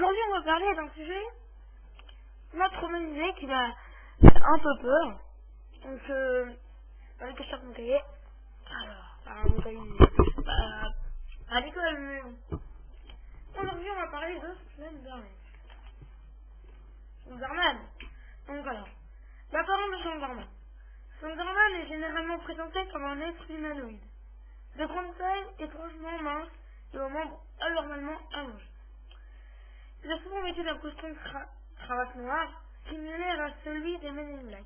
Aujourd'hui, on va parler d'un sujet qui m'a traumatisé, qui m'a fait un peu peur. Donc, avec que je mon cahier. Alors, mon cahier, à l'école, aujourd'hui, on va parler de Slenderman. Slenderman. Donc, alors, l'apparence de Slenderman. Slenderman est généralement présenté comme un être humanoïde, de grande taille, étrangement mince et aux membres anormalement allongés. Il a souvent vêtu d'un costume cravate noire, similaire à celui des Men in Black.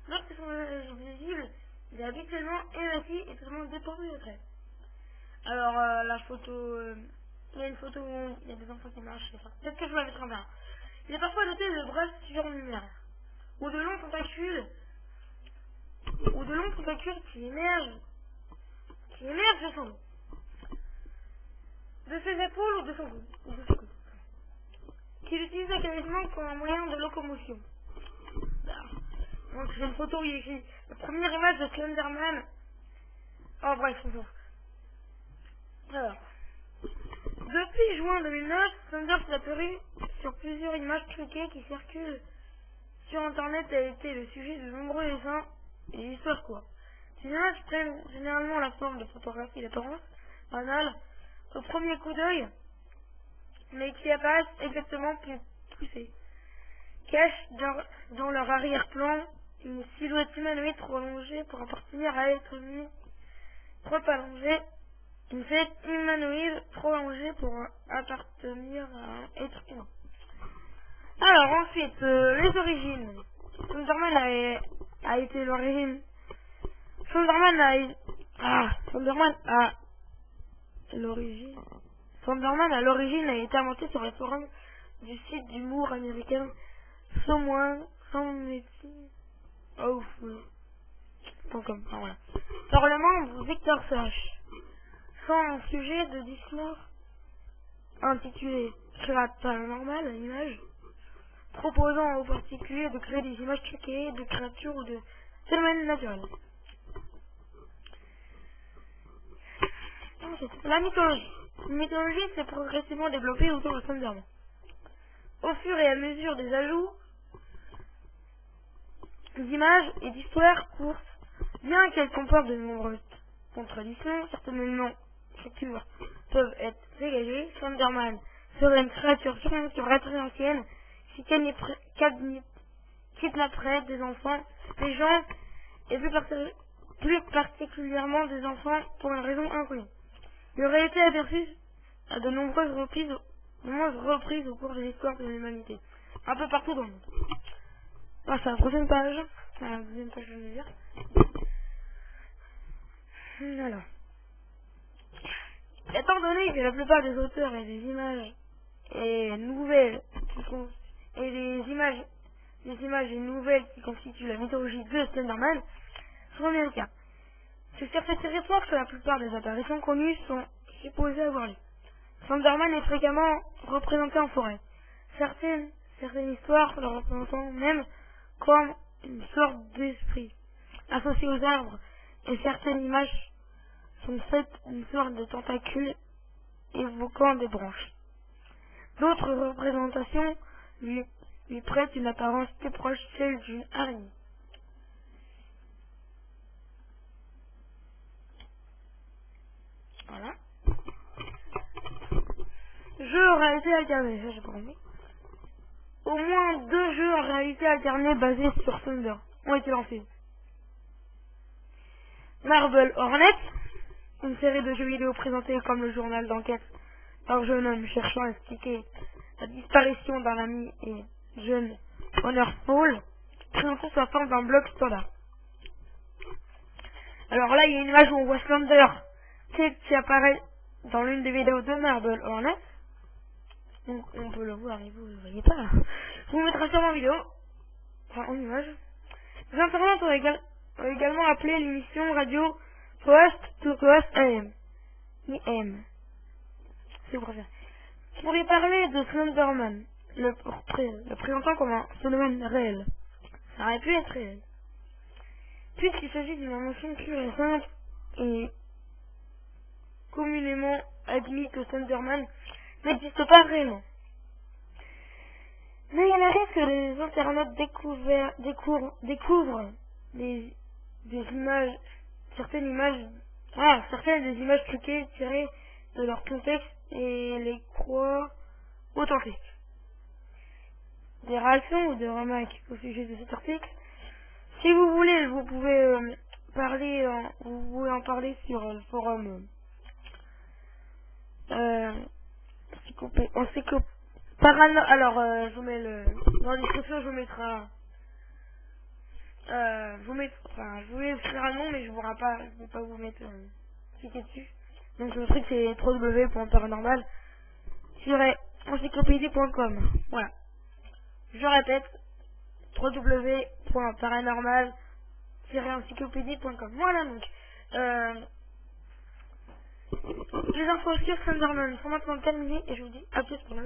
Lorsque son visage est visible, il est habituellement émacié et totalement dépourvu de traits. Alors, la photo, il y a une photo où il y a des enfants qui marchent, c'est ça. Peut-être que je vais la mettre en bas. Il est parfois doté de bras surnuméraires, ou de longs tentacules qui émergent de son dos, de ses épaules ou de son coude, qu'il utilise occasionellement comme un moyen de locomotion. Donc j'ai une photo où il y a écrit la première image de Slenderman. Oh bref, on s'en fout. Alors, depuis juin 2009, Slender s'est apparu sur plusieurs images truquées qui circulent sur internet et a été le sujet de nombreux dessins et histoires quoi. Ces images prennent généralement la forme de photographies d'apparence banales au premier coup d'œil, mais qui apparaissent exactement plus poussées, cachent dans leur arrière-plan une silhouette humanoïde trop allongée pour appartenir à l'être humain, trop allongée, une silhouette humanoïde trop allongée pour appartenir à un être humain. Alors ensuite, les origines. Slenderman a été l'origine. Slenderman à l'origine a été inventé sur les forums du site d'humour américain .com. Voilà. Par le membre Victor Sash, sans un sujet de discours intitulé Créate paranormale à l'image, proposant aux particuliers de créer des images truquées de créatures ou de phénomènes naturels. Ensuite, la mythologie. La mythologie s'est progressivement développée autour de Slenderman. Au fur et à mesure des ajouts d'images et d'histoires courtes, bien qu'elles comportent de nombreuses contradictions, certaines écritures peuvent être dégagées. Slenderman serait une créature surnaturelle très ancienne qui kidnapperait des enfants, des gens, et plus particulièrement des enfants pour une raison inconnue. Il aurait été aperçu à de nombreuses reprises au cours de l'histoire de l'humanité, un peu partout dans le monde. Ah, c'est la prochaine page. La deuxième page, je vais lire. Voilà. Étant donné que la plupart des auteurs et des images et nouvelles et nouvelles qui constituent la mythologie de Slenderman sont américains, c'est sur cette territoire que la plupart des apparitions connues sont supposées avoir lieu. Slenderman est fréquemment représenté en forêt. Certaines histoires le représentant même comme une sorte d'esprit associé aux arbres, et certaines images sont faites d'une sorte de tentacule évoquant des branches. D'autres représentations lui prêtent une apparence plus proche celle d'une araignée. Voilà. Jeux en réalité alternée, ça j'ai pas compris. Au moins 2 jeux en réalité alternée basés sur Slender ont été lancés. Marble Hornet, une série de jeux vidéo présentés comme le journal d'enquête d'un jeune homme cherchant à expliquer la disparition d'un ami et jeune Honor Paul, présenté sous la forme d'un bloc standard. Alors là, il y a une image où on voit Slender qui apparaît dans l'une des vidéos de Marble Hornet. Donc on peut le voir et vous ne le voyez pas là. Je vous mettrai sur ma vidéo, enfin en image. Les internautes ont également appelé l'émission radio Coast to Coast AM. IM. Si vous préférez. Pour y parler de Slenderman, le présentant comme un phénomène réel. Ça aurait pu être réel. Puisqu'il s'agit d'une invention pure et simple et communément admis que Slenderman n'existe pas réellement. Mais il y a le risque que les internautes découvrent des images, certaines des images truquées tirées de leur contexte et les croient authentiques. Des réactions ou des remarques au sujet de cet article. Si vous voulez, vous pouvez en parler sur le forum je vous mets dans la description, je vous mettrai je voulais écrire un nom, mais je vais pas vous mettre cliquer dessus. Donc le truc c'est www.paranormal-encyclopédie.com. Voilà. Je répète, www.paranormal-encyclopédie.com. Voilà donc. Les infos sur Slenderman sont maintenant terminées et je vous dis à plus pour la